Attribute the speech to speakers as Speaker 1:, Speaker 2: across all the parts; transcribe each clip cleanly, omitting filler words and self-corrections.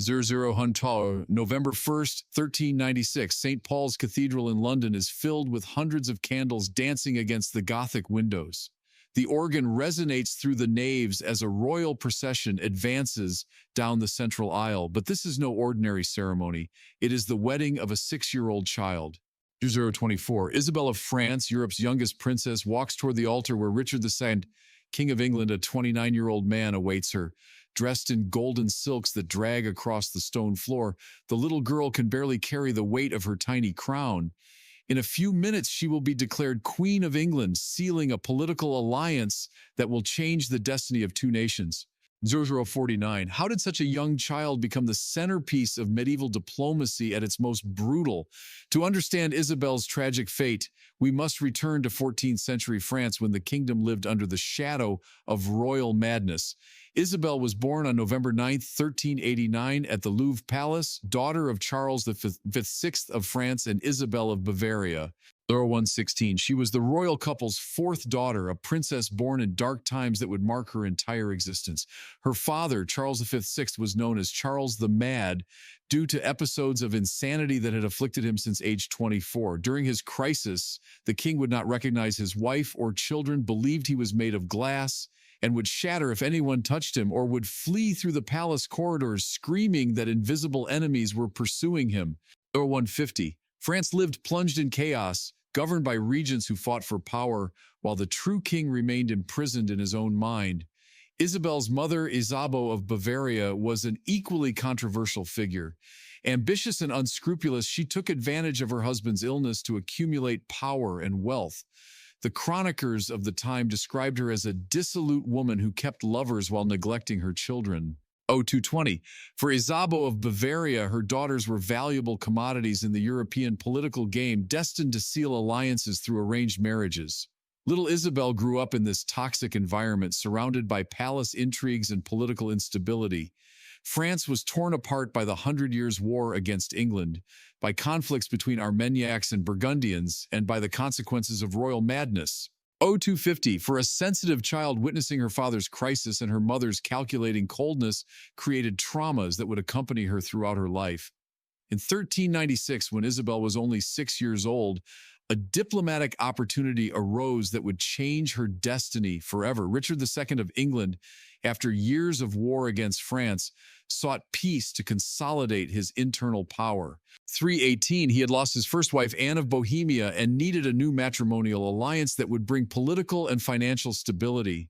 Speaker 1: 00 Huntar, November 1st, 1396, St. Paul's Cathedral in London is filled with hundreds of candles dancing against the Gothic windows. The organ resonates through the naves as a royal procession advances down the central aisle, but this is no ordinary ceremony. It is the wedding of a 6-year-old child. 2024, Isabel of France, Europe's youngest princess, walks toward the altar where Richard II, King of England, a 29-year-old man, awaits her. Dressed in golden silks that drag across the stone floor, the little girl can barely carry the weight of her tiny crown. In a few minutes, she will be declared Queen of England, sealing a political alliance that will change the destiny of two nations. 0049. How did such a young child become the centerpiece of medieval diplomacy at its most brutal? To understand Isabel's tragic fate, we must return to 14th century France when the kingdom lived under the shadow of royal madness. Isabel was born on November 9, 1389, at the Louvre Palace, daughter of Charles V, 6th of France and Isabel of Bavaria. 0116. She was the royal couple's fourth daughter, a princess born in dark times that would mark her entire existence. Her father, Charles V, 6th, was known as Charles the Mad due to episodes of insanity that had afflicted him since age 24. During his crisis, the king would not recognize his wife or children, believed he was made of glass, and would shatter if anyone touched him, or would flee through the palace corridors screaming that invisible enemies were pursuing him. 0150. France lived plunged in chaos, governed by regents who fought for power, while the true king remained imprisoned in his own mind. Isabel's mother, Isabel of Bavaria, was an equally controversial figure. Ambitious and unscrupulous, she took advantage of her husband's illness to accumulate power and wealth. The chroniclers of the time described her as a dissolute woman who kept lovers while neglecting her children. 0220. For Isabel of Bavaria, her daughters were valuable commodities in the European political game, destined to seal alliances through arranged marriages. Little Isabel grew up in this toxic environment, surrounded by palace intrigues and political instability. France was torn apart by the 100 Years' War against England, by conflicts between Armagnacs and Burgundians, and by the consequences of royal madness. 0250. For a sensitive child, witnessing her father's crisis and her mother's calculating coldness created traumas that would accompany her throughout her life. In 1396, when Isabel was only 6 years old, a diplomatic opportunity arose that would change her destiny forever. Richard II of England, after years of war against France, sought peace to consolidate his internal power. 318, he had lost his first wife, Anne of Bohemia, and needed a new matrimonial alliance that would bring political and financial stability.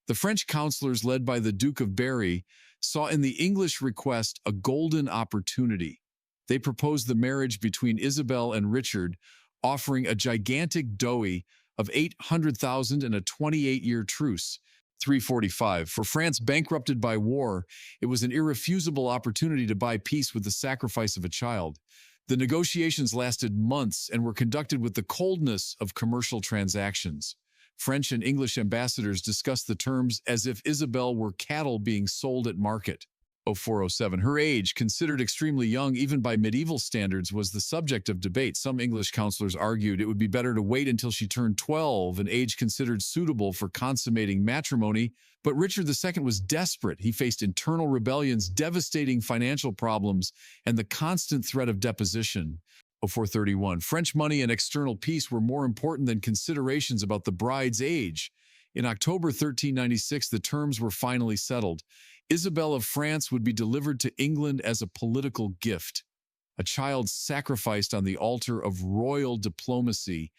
Speaker 1: The French counselors, led by the Duke of Berry, saw in the English request a golden opportunity. They proposed the marriage between Isabel and Richard, offering a gigantic dowry of 800,000 and a 28-year truce. 345. For France, bankrupted by war, it was an irrefusable opportunity to buy peace with the sacrifice of a child. The negotiations lasted months and were conducted with the coldness of commercial transactions. French and English ambassadors discussed the terms as if Isabel were cattle being sold at market. 0407. Her age, considered extremely young even by medieval standards, was the subject of debate. Some English counselors argued it would be better to wait until she turned 12, an age considered suitable for consummating matrimony, but Richard II was desperate. He faced internal rebellions, devastating financial problems, and the constant threat of deposition. 0431. French money and external peace were more important than considerations about the bride's age. In October 1396, the terms were finally settled. Isabel of France would be delivered to England as a political gift, a child sacrificed on the altar of royal diplomacy.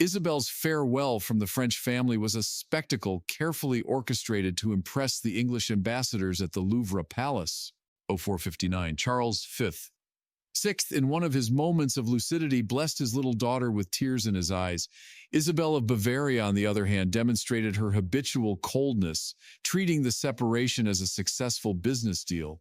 Speaker 1: Isabel's farewell from the French family was a spectacle carefully orchestrated to impress the English ambassadors at the Louvre Palace. 0459. Charles V, 6th, in one of his moments of lucidity, blessed his little daughter with tears in his eyes. Isabel of Bavaria, on the other hand, demonstrated her habitual coldness, treating the separation as a successful business deal.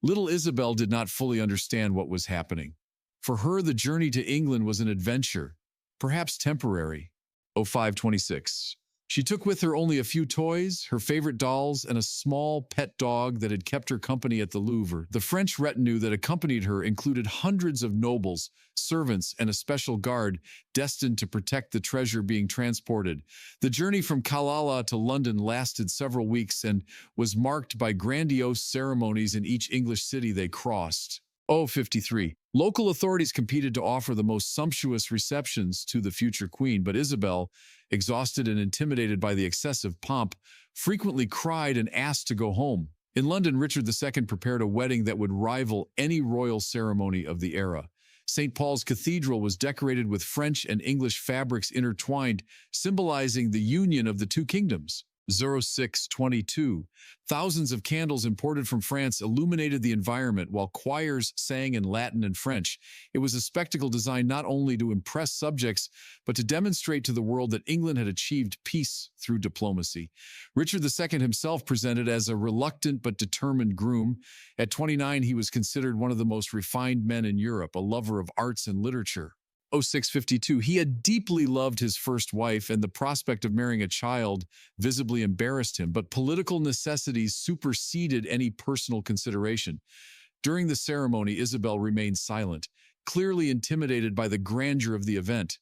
Speaker 1: Little Isabel did not fully understand what was happening. For her, the journey to England was an adventure, perhaps temporary. 0526. She took with her only a few toys, her favorite dolls, and a small pet dog that had kept her company at the Louvre. The French retinue that accompanied her included hundreds of nobles, servants, and a special guard destined to protect the treasure being transported. The journey from Kalala to London lasted several weeks and was marked by grandiose ceremonies in each English city they crossed. 53. Local authorities competed to offer the most sumptuous receptions to the future queen, but Isabel, exhausted and intimidated by the excessive pomp, frequently cried and asked to go home. In London, Richard II prepared a wedding that would rival any royal ceremony of the era. St. Paul's Cathedral was decorated with French and English fabrics intertwined, symbolizing the union of the two kingdoms. 0622. Thousands of candles imported from France illuminated the environment while choirs sang in Latin and French. It was a spectacle designed not only to impress subjects, but to demonstrate to the world that England had achieved peace through diplomacy. Richard II himself presented as a reluctant but determined groom. At 29, he was considered one of the most refined men in Europe, a lover of arts and literature. 0652. He had deeply loved his first wife, and the prospect of marrying a child visibly embarrassed him, but political necessities superseded any personal consideration. During the ceremony, Isabel remained silent, clearly intimidated by the grandeur of the event.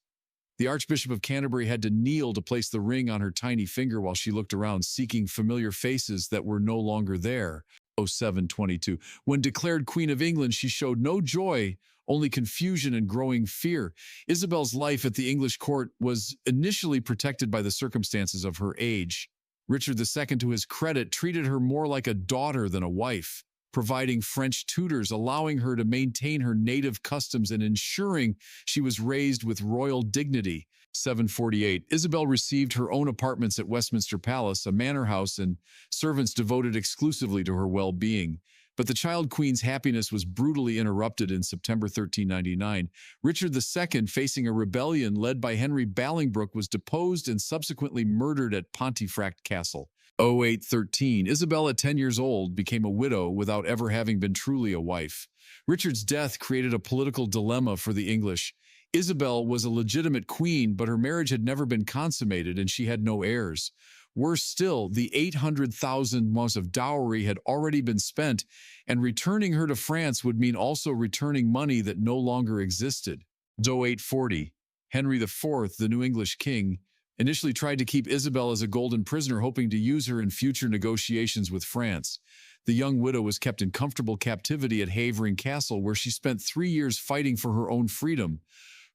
Speaker 1: The Archbishop of Canterbury had to kneel to place the ring on her tiny finger while she looked around, seeking familiar faces that were no longer there. 0722. When declared Queen of England, she showed no joy, only confusion and growing fear. Isabel's life at the English court was initially protected by the circumstances of her age. Richard II, to his credit, treated her more like a daughter than a wife, providing French tutors, allowing her to maintain her native customs and ensuring she was raised with royal dignity. 748. Isabel received her own apartments at Westminster Palace, a manor house, and servants devoted exclusively to her well-being. But the child queen's happiness was brutally interrupted in September 1399. Richard II, facing a rebellion led by Henry Bolingbroke, was deposed and subsequently murdered at Pontefract Castle. 0813. Isabel, at 10 years old, became a widow without ever having been truly a wife. Richard's death created a political dilemma for the English. Isabel was a legitimate queen, but her marriage had never been consummated and she had no heirs. Worse still, the 800,000 months of dowry had already been spent, and returning her to France would mean also returning money that no longer existed. 0840. Henry IV, the new English king, initially tried to keep Isabel as a golden prisoner, hoping to use her in future negotiations with France. The young widow was kept in comfortable captivity at Havering Castle, where she spent 3 years fighting for her own freedom.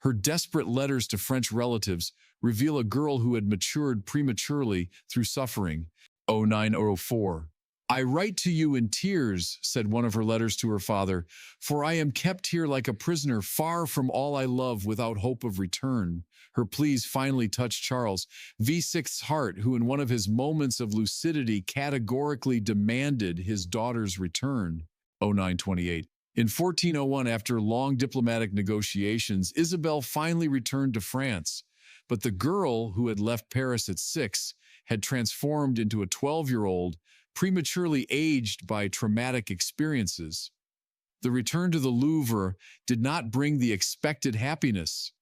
Speaker 1: Her desperate letters to French relatives reveal a girl who had matured prematurely through suffering. 0904. I write to you in tears, said one of her letters to her father, for I am kept here like a prisoner, far from all I love, without hope of return. Her pleas finally touched Charles VI's heart, who in one of his moments of lucidity categorically demanded his daughter's return. 0928. In 1401, after long diplomatic negotiations, Isabel finally returned to France. But the girl, who had left Paris at 6, had transformed into a 12-year-old, prematurely aged by traumatic experiences. The return to the Louvre did not bring the expected happiness.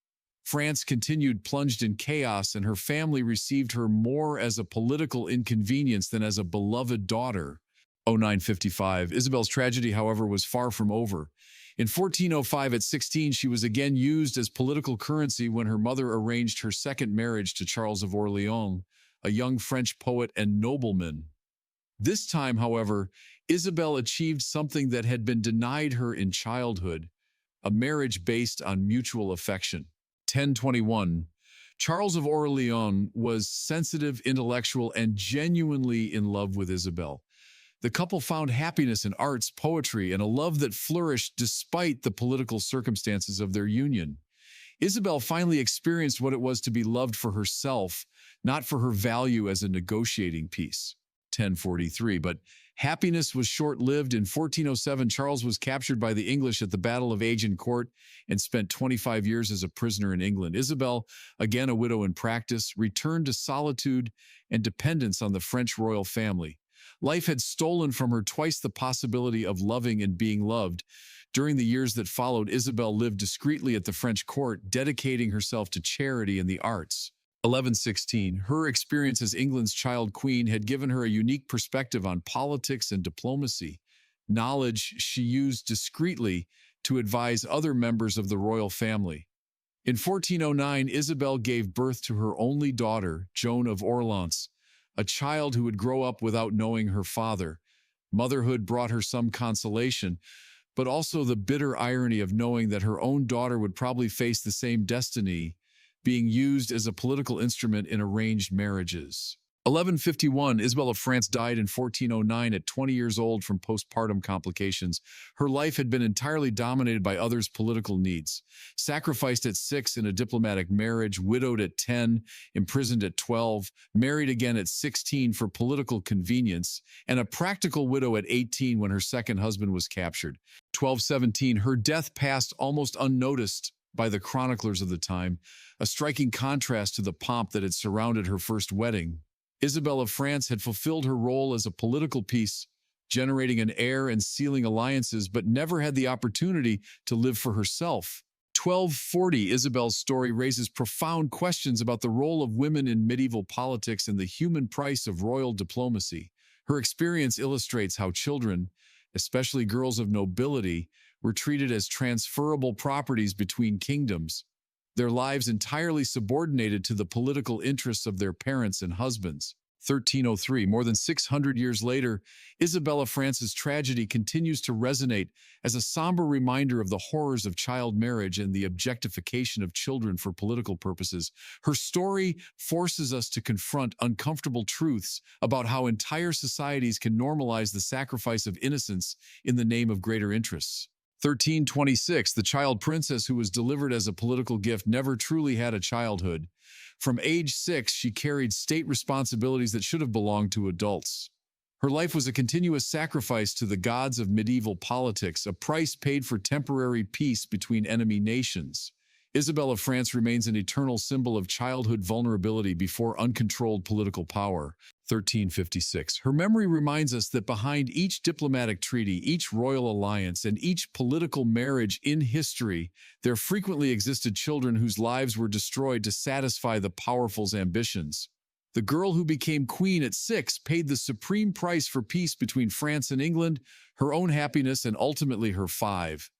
Speaker 1: France continued plunged in chaos, and her family received her more as a political inconvenience than as a beloved daughter. 0955. Isabel's tragedy, however, was far from over. In 1405, at 16, she was again used as political currency when her mother arranged her second marriage to Charles of Orleans, a young French poet and nobleman. This time, however, Isabel achieved something that had been denied her in childhood, a marriage based on mutual affection. 1021. Charles of Orleans was sensitive, intellectual, and genuinely in love with Isabel. The couple found happiness in arts, poetry, and a love that flourished despite the political circumstances of their union. Isabel finally experienced what it was to be loved for herself, not for her value as a negotiating piece. 1043. But happiness was short-lived. In 1407, Charles was captured by the English at the Battle of Agincourt and spent 25 years as a prisoner in England. Isabel, again a widow in practice, returned to solitude and dependence on the French royal family. Life had stolen from her twice the possibility of loving and being loved. During the years that followed, Isabel lived discreetly at the French court, dedicating herself to charity and the arts. 1116. Her experience as England's child queen had given her a unique perspective on politics and diplomacy, knowledge she used discreetly to advise other members of the royal family. In 1409, Isabel gave birth to her only daughter, Joan of Orleans, a child who would grow up without knowing her father. Motherhood brought her some consolation, but also the bitter irony of knowing that her own daughter would probably face the same destiny, being used as a political instrument in arranged marriages. 1151, Isabel of France died in 1409 at 20 years old from postpartum complications. Her life had been entirely dominated by others' political needs. Sacrificed at 6 in a diplomatic marriage, widowed at 10, imprisoned at 12, married again at 16 for political convenience, and a practical widow at 18 when her second husband was captured. 1217, her death passed almost unnoticed by the chroniclers of the time, a striking contrast to the pomp that had surrounded her first wedding. Isabel of France had fulfilled her role as a political piece, generating an heir and sealing alliances, but never had the opportunity to live for herself. 1240, Isabel's story raises profound questions about the role of women in medieval politics and the human price of royal diplomacy. Her experience illustrates how children, especially girls of nobility, were treated as transferable properties between kingdoms, their lives entirely subordinated to the political interests of their parents and husbands. 1303, more than 600 years later, Isabel of France's tragedy continues to resonate as a somber reminder of the horrors of child marriage and the objectification of children for political purposes. Her story forces us to confront uncomfortable truths about how entire societies can normalize the sacrifice of innocence in the name of greater interests. 1326, the child princess who was delivered as a political gift never truly had a childhood. From age 6, she carried state responsibilities that should have belonged to adults. Her life was a continuous sacrifice to the gods of medieval politics, a price paid for temporary peace between enemy nations. Isabel of France remains an eternal symbol of childhood vulnerability before uncontrolled political power. 1356. Her memory reminds us that behind each diplomatic treaty, each royal alliance, and each political marriage in history, there frequently existed children whose lives were destroyed to satisfy the powerful's ambitions. The girl who became queen at 6 paid the supreme price for peace between France and England, her own happiness, and ultimately her 5.